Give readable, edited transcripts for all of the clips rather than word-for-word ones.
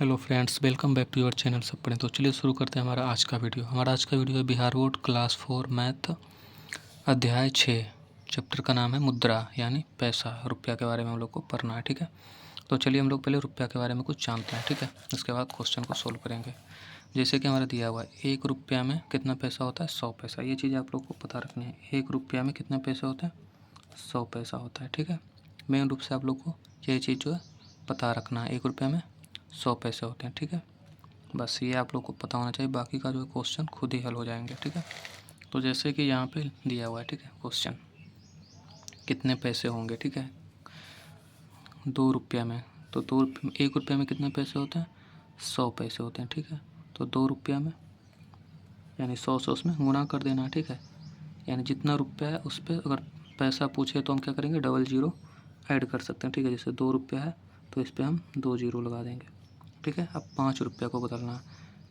Hello friends, welcome back to your channel सब पढ़ें। तो चलिए शुरू करते हैं हमारा आज का वीडियो। हमारा आज का वीडियो है बिहार बोर्ड क्लास 4 मैथ अध्याय 6। चैप्टर का नाम है मुद्रा यानी पैसा, रुपया के बारे में हम लोग को पढ़ना है। ठीक है, तो चलिए हम लोग पहले रुपया के बारे में कुछ जानते हैं। ठीक है, उसके बाद क्वेश्चन को सोल्व करेंगे। जैसे कि हमारा दिया हुआ है 1 रुपया में कितना पैसा होता है, 100 पैसा। ये चीज़ आप लोग को पता रखनी है। 1 रुपया में कितने पैसे होते हैं, 100 पैसा होता है। ठीक है, मेन रूप से आप लोग को ये चीज़ जो है पता रखना है। 1 रुपया में 100 पैसे होते हैं। ठीक है, बस ये आप लोग को पता होना चाहिए, बाकी का जो है क्वेश्चन खुद ही हल हो जाएंगे। ठीक है, तो जैसे कि यहाँ पे दिया हुआ है, ठीक है, क्वेश्चन कितने पैसे होंगे। ठीक है, 2 रुपया में, तो 1 रुपया में कितने पैसे होते हैं, 100 पैसे होते हैं। ठीक है, तो 2 रुपया में यानी 100 से उसमें गुणा कर देना है। ठीक है, यानी जितना रुपया है उस पर अगर पैसा पूछे तो हम क्या करेंगे, डबल जीरो ऐड कर सकते हैं। ठीक है, जैसे 2 रुपया है तो इस पर हम 2 जीरो लगा देंगे। ठीक है, अब 5 रुपया को बदलना है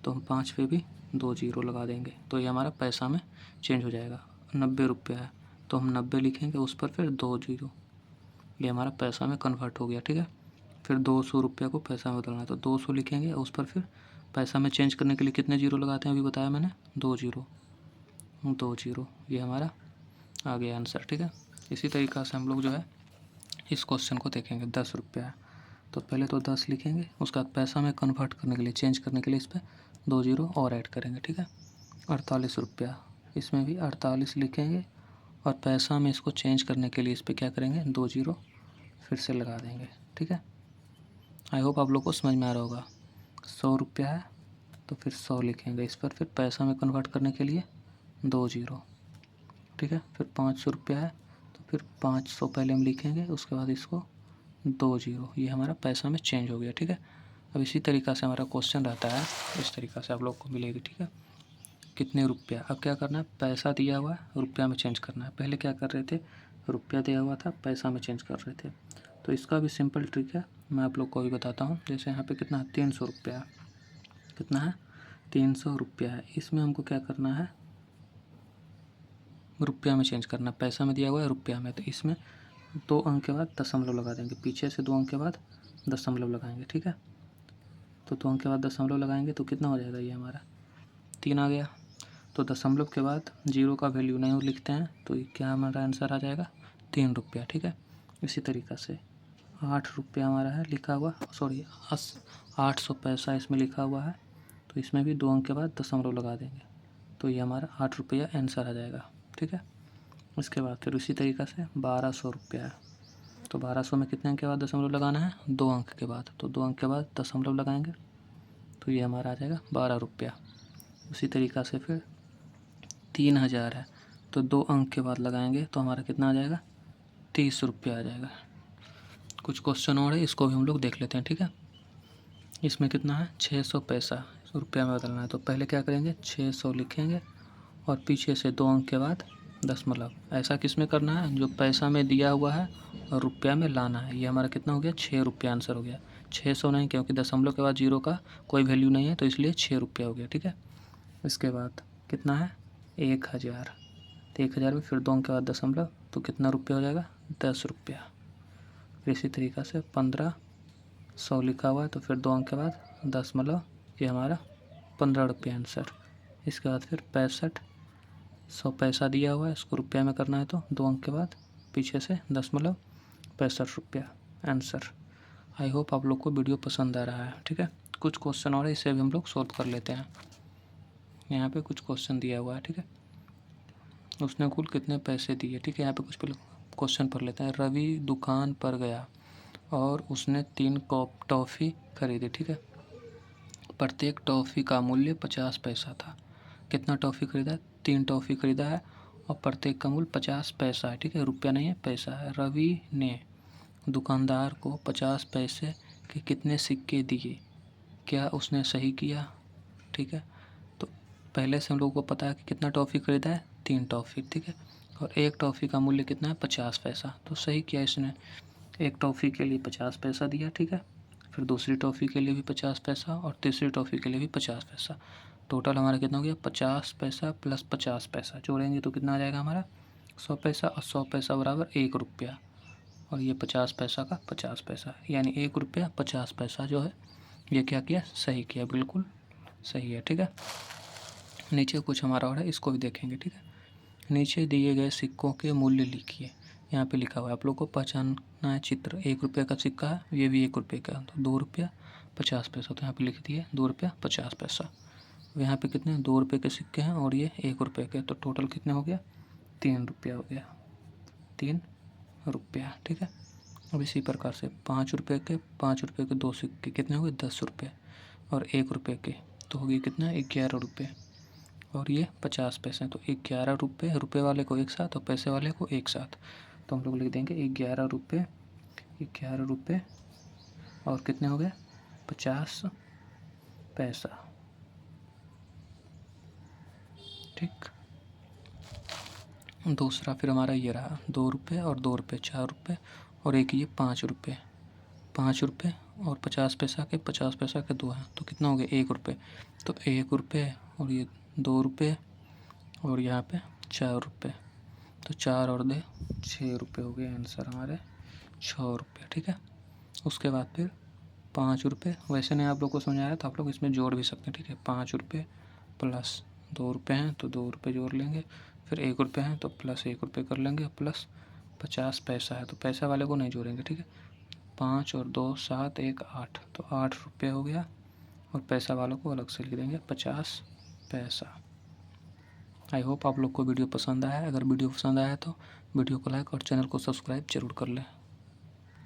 तो हम 5 पे भी 2 जीरो लगा देंगे, तो ये हमारा पैसा में चेंज हो जाएगा। 90 रुपया है तो हम 90 लिखेंगे, उस पर फिर 2 जीरो, ये हमारा पैसा में कन्वर्ट हो गया। ठीक है, फिर 200 रुपया को पैसा में बदलना है तो 200 लिखेंगे, उस पर फिर पैसा में चेंज करने के लिए कितने जीरो लगाते हैं, अभी बताया मैंने, 2 जीरो। 2 जीरो, ये हमारा आ गया आंसर। ठीक है, इसी तरीक़ा से हम लोग जो है इस क्वेश्चन को देखेंगे। 10 रुपया है तो पहले तो 10 लिखेंगे, उसका पैसा में कन्वर्ट करने के लिए, चेंज करने के लिए इस पर 2 जीरो और ऐड करेंगे। ठीक है, 48 रुपया, इसमें भी 48 लिखेंगे और पैसा में इसको चेंज करने के लिए इस पर क्या करेंगे, 2 जीरो फिर से लगा देंगे। ठीक है, आई होप आप लोग को समझ में आ रहा होगा। 100 रुपया है तो फिर 100 लिखेंगे, इस पर फिर पैसा में कन्वर्ट करने के लिए 2 जीरो। ठीक है, फिर 500 रुपया है तो फिर 500 पहले हम लिखेंगे, उसके बाद इसको 2 जीरो, ये हमारा पैसा में चेंज हो गया। ठीक है, अब इसी तरीक़ा से हमारा क्वेश्चन रहता है, इस तरीक़ा से आप लोग को मिलेगी। ठीक है, कितने रुपया, अब क्या करना है, पैसा दिया हुआ है रुपया में चेंज करना है। पहले क्या कर रहे थे, रुपया दिया हुआ था पैसा में चेंज कर रहे थे, तो इसका भी सिंपल ट्रिक है, मैं आप लोग को भी बताता हूँ। जैसे यहाँ पे कितना है, 300 रुपया है, कितना है, 300 रुपया है। इसमें हमको क्या करना है, रुपया में चेंज करना, पैसा में दिया हुआ है रुपया में, तो इसमें 2 अंक के बाद दशमलव लगा देंगे, पीछे से 2 अंक के बाद दशमलव लगाएंगे। ठीक है, तो 2 अंक के बाद दशमलव लगाएंगे तो कितना हो जाएगा, ये हमारा 3 आ गया। तो दशमलव के बाद जीरो का वैल्यू नहीं लिखते हैं, तो ये क्या हमारा आंसर आ जाएगा, 3 रुपया। ठीक है, इसी तरीक़ा से 8 रुपया हमारा है लिखा हुआ, सॉरी 800 पैसा इसमें लिखा हुआ है, तो इसमें भी 2 अंक के बाद दशमलव लगा देंगे, तो ये हमारा 8 रुपया आंसर आ जाएगा। ठीक है, उसके बाद फिर उसी तरीक़ा से 1200 रुपया है, तो 1200 में कितने अंक के बाद दशमलव लगाना है, 2 अंक के बाद, तो 2 अंक के बाद दशमलव लगाएंगे, तो ये हमारा आ जाएगा 12 रुपया। उसी तरीक़ा से फिर 3000 है तो 2 अंक के बाद लगाएंगे तो हमारा कितना आ जाएगा, 30 रुपया आ जाएगा। कुछ क्वेश्चन और है, इसको भी हम लोग देख लेते हैं। ठीक है, इसमें कितना है, 600 पैसा रुपया में बदलना है, तो पहले क्या करेंगे, 600 लिखेंगे और पीछे से 2 अंक के बाद दशमलव। ऐसा किस में करना है, जो पैसा में दिया हुआ है और रुपया में लाना है। ये हमारा कितना हो गया, 6 रुपया आंसर हो गया। 600 नहीं, क्योंकि दशमलव के बाद जीरो का कोई वैल्यू नहीं है, तो इसलिए 6 रुपया हो गया। ठीक है, इसके बाद कितना है, 1000, तो 1000 में फिर 2 अंक के बाद दशमलव, तो कितना रुपया हो जाएगा, 10 रुपया। फिर इसी तरीक़ा से 1500 लिखा हुआ है, तो फिर 2 अंक के बाद दशमलव, ये हमारा 15 रुपया आंसर। इसके बाद फिर 65, 100 पैसा दिया हुआ है, इसको रुपया में करना है, तो 2 अंक के बाद पीछे से दशमलव, 65 रुपया आंसर। आई होप आप लोग को वीडियो पसंद आ रहा है। ठीक है, कुछ क्वेश्चन और है, इसे भी हम लोग सॉल्व कर लेते हैं। यहाँ पे कुछ क्वेश्चन दिया हुआ है। ठीक है, उसने कुल कितने पैसे दिए। ठीक है, यहाँ पे कुछ पहले क्वेश्चन पढ़ लेते हैं। रवि दुकान पर गया और उसने 3 कप टॉफ़ी खरीदी। ठीक है, प्रत्येक टॉफ़ी का मूल्य 50 पैसा था। कितना टॉफ़ी खरीदा है, 3 टॉफ़ी खरीदा है और प्रत्येक का मूल्य 50 पैसा है। ठीक है, रुपया नहीं है, पैसा है। रवि ने दुकानदार को 50 पैसे के कितने सिक्के दिए, क्या उसने सही किया। ठीक है, तो पहले से हम लोगों को पता है कि कितना टॉफ़ी खरीदा है, 3 टॉफ़ी। ठीक है, और एक टॉफ़ी का मूल्य कितना है, 50 पैसा, तो सही किया इसने। एक टॉफ़ी के लिए 50 पैसा दिया। ठीक है, फिर दूसरी टॉफ़ी के लिए भी 50 पैसा और तीसरी टॉफ़ी के लिए भी 50 पैसा। टोटल हमारा कितना हो गया, 50 पैसा प्लस 50 पैसा, जोड़ेंगे तो कितना आ जाएगा हमारा, 100 पैसा, और 100 पैसा बराबर 1 रुपया, और ये 50 पैसा का 50 पैसा, यानी 1 रुपया 50 पैसा जो है ये क्या किया, सही किया, बिल्कुल सही है। ठीक है, नीचे कुछ हमारा और है, इसको भी देखेंगे। ठीक है, नीचे दिए गए सिक्कों के मूल्य लिखिए। यहाँ पे लिखा हुआ है, आप लोग को पहचानना है चित्र। 1 रुपये का सिक्का है, ये भी 1 रुपये का, तो 2 रुपया 50 पैसा, तो यहाँ पे लिख दिए 2 रुपया 50 पैसा। यहाँ पे कितने 2 रुपये के सिक्के हैं और ये 1 रुपये के, तो टोटल कितने हो गया, 3 रुपया हो गया, 3 रुपया। ठीक है, अब इसी प्रकार से 5 रुपये के 2 सिक्के कितने हो गए, 10 रुपये, और 1 रुपये के तो हो गए कितना, 11 रुपये, और ये 50 पैसे, तो 11 रुपये, रुपये वाले को एक साथ और पैसे वाले को एक साथ, तो हम लोग लिख देंगे 11 रुपये, 11 रुपये और कितने हो गए, 50 पैसा। ठीक, दूसरा फिर हमारा ये रहा 2 रुपये और 2 रुपये, 4 रुपये, और एक ये 5 रुपये, 5 रुपये और 50 पैसा के 50 पैसा के 2 हैं, तो कितना हो गया, 1 रुपये, तो 1 रुपये और ये 2 रुपये और यहाँ पे 4 रुपये, तो 4 और 2 6 रुपये हो गए, आंसर हमारे 6 रुपये। ठीक है, उसके बाद फिर 5 रुपये, वैसे नहीं आप लोग को समझ आया तो आप लोग इसमें जोड़ भी सकते हैं। ठीक है, 5 रुपये प्लस 2 रुपये हैं तो 2 रुपये जोड़ लेंगे, फिर 1 रुपये हैं तो प्लस 1 रुपये कर लेंगे, प्लस 50 पैसा है तो पैसा वाले को नहीं जोड़ेंगे। ठीक है, 5 और 2 7 1 8, तो 8 रुपये हो गया, और पैसा वालों को अलग से लिख देंगे 50 पैसा। आई होप आप लोग को वीडियो पसंद आया है। अगर वीडियो पसंद आया तो वीडियो को लाइक और चैनल को सब्सक्राइब जरूर कर लें।